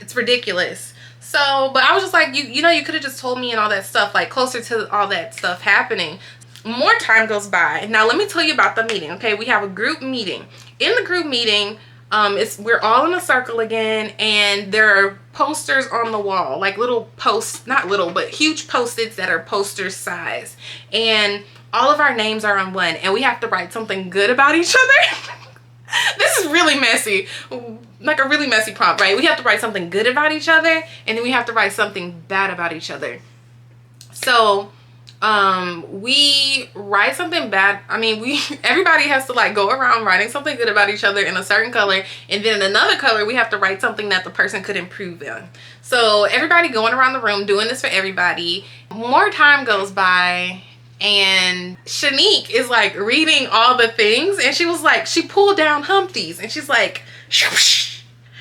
It's ridiculous. So, but I was just like, you know, you could have just told me and all that stuff, like closer to all that stuff happening. More time goes by. Now let me tell you about the meeting. Okay, we have a group meeting. In the group meeting, we're all in a circle again, and there are posters on the wall, like little posts, not little, but huge post-its that are poster size, and all of our names are on one, and we have to write something good about each other. This is really messy, like a really messy prompt, right? We have to write something good about each other, and then we have to write something bad about each other. So we write something bad. I mean, everybody has to like go around writing something good about each other in a certain color, and then in another color we have to write something that the person could improve on. So everybody going around the room doing this for everybody. More time goes by, and Shanique is like reading all the things, and she was like, she pulled down Humpty's, and she's like,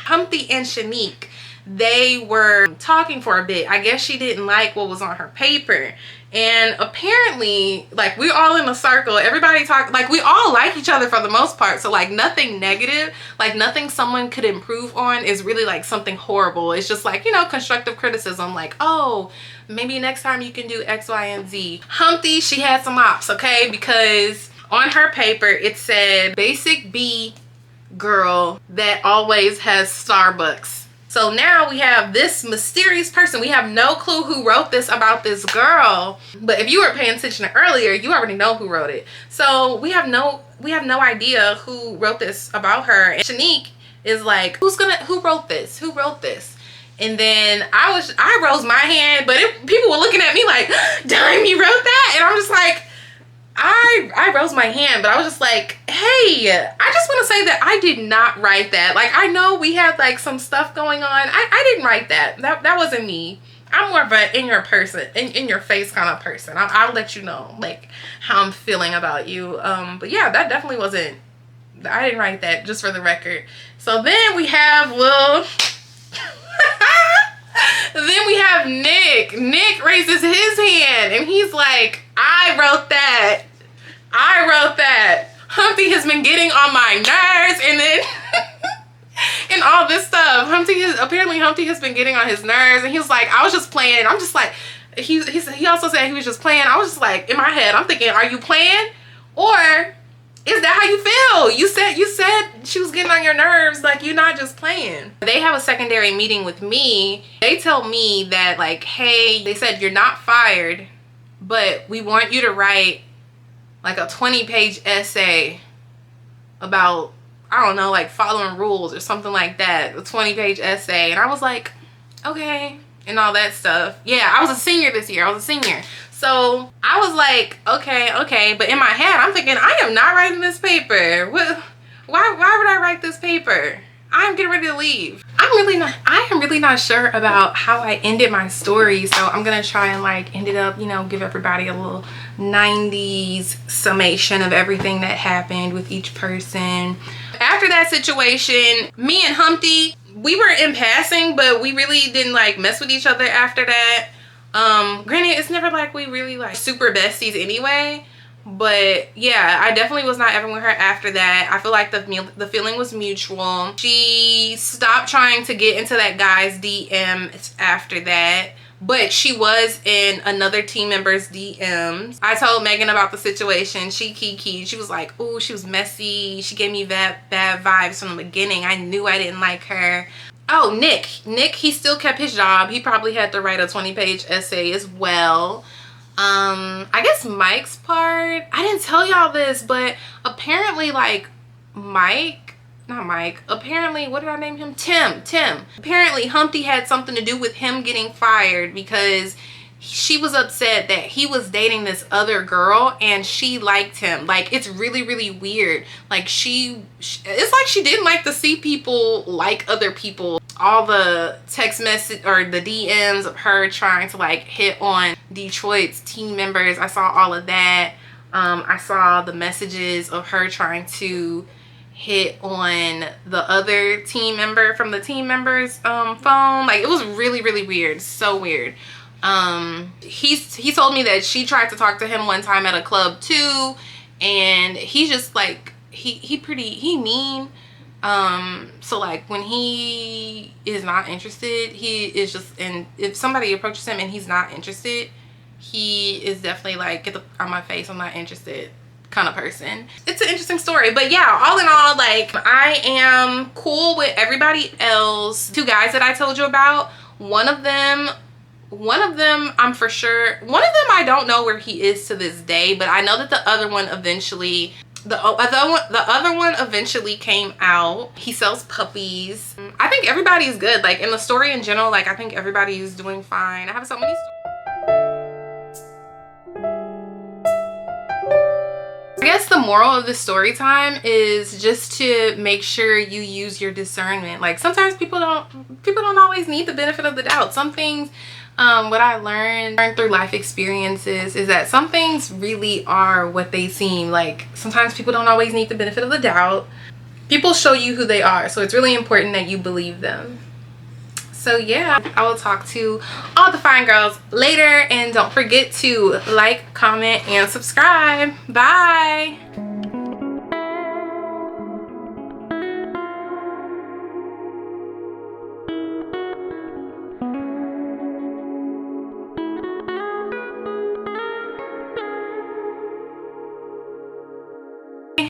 Humpty and Shanique, they were talking for a bit. I guess she didn't like what was on her paper, and apparently, like, we're all in a circle, everybody talk, like, we all like each other for the most part, so like nothing negative, like nothing someone could improve on is really like something horrible. It's just like, you know, constructive criticism, like, oh, maybe next time you can do X, Y, and Z. Humpty, she had some ops, okay, because on her paper it said basic B girl that always has Starbucks. So now we have this mysterious person. We have no clue who wrote this about this girl, but if you were paying attention earlier, you already know who wrote it. So we have no idea who wrote this about her. And Shanique is like, who wrote this? Who wrote this? And then I rose my hand, but people were looking at me like, Dime, you wrote that? And I'm just like, I rose my hand, but I was just like, hey, I just want to say that I did not write that. Like, I know we had like some stuff going on. I didn't write that. That wasn't me. I'm more of a in your face kind of person. I'll let you know like how I'm feeling about you. But yeah, that definitely wasn't, I didn't write that, just for the record. So then we have then we have Nick. Nick raises his hand and he's like, I wrote that. I wrote that. Humpty has been getting on my nerves, and then and all this stuff. Apparently Humpty has been getting on his nerves, and he was like, I was just playing. I'm just like, he also said he was just playing. I was just like, in my head, I'm thinking, are you playing? Or is that how you feel? You said she was getting on your nerves, like you're not just playing. They have a secondary meeting with me. They tell me that like, hey, they said you're not fired, but we want you to write like a 20-page essay about, I don't know, like following rules or something like that. A 20-page essay. And I was like, okay, and all that stuff. Yeah, I was a senior this year. I was a senior. So I was like, okay. But in my head, I'm thinking, I am not writing this paper. Why would I write this paper? I'm getting ready to leave. I am really not sure about how I ended my story. So I'm going to try and like end it up, you know, give everybody a little 90s summation of everything that happened with each person. After that situation, me and Humpty, we were in passing, but we really didn't like mess with each other after that. Granted, it's never like we really like super besties anyway, but yeah, I definitely was not ever with her after that. I feel like the feeling was mutual. She stopped trying to get into that guy's DM after that, but she was in another team member's DMs. I told Megan about the situation. She kikied. She was like, "Ooh, she was messy. She gave me bad vibes from the beginning. I knew I didn't like her." Oh, Nick, he still kept his job. He probably had to write a 20-page essay as well. I guess Mike's part, I didn't tell y'all this, but apparently like apparently, what did I name him? Tim. Apparently Humpty had something to do with him getting fired because she was upset that he was dating this other girl and she liked him. Like, it's really weird. Like, it's like she didn't like to see people like other people. All the text message or the DMs of her trying to like hit on Detroit's team members, I saw all of that. I saw the messages of her trying to hit on the other team member from the team member's phone. Like, it was really weird. So weird. He told me that she tried to talk to him one time at a club too, and he's just like he mean. So like when he is not interested, he is just, and if somebody approaches him and he's not interested, he is definitely like, get out my face, I'm not interested kind of person. It's an interesting story, but yeah, all in all, like, I am cool with everybody else. Two guys that I told you about, one of them I'm for sure, one of them I don't know where he is to this day, but I know that the other one eventually came out. He sells puppies. I think everybody is good. Like, in the story in general, like, I think everybody is doing fine. I have so many I guess the moral of the story time is just to make sure you use your discernment. Like, sometimes people don't always need the benefit of the doubt. Some things, what I learned through life experiences is that some things really are what they seem. Like, sometimes people don't always need the benefit of the doubt. People show you who they are, so it's really important that you believe them. So yeah, I will talk to all the fine girls later, and don't forget to like, comment, and subscribe. Bye.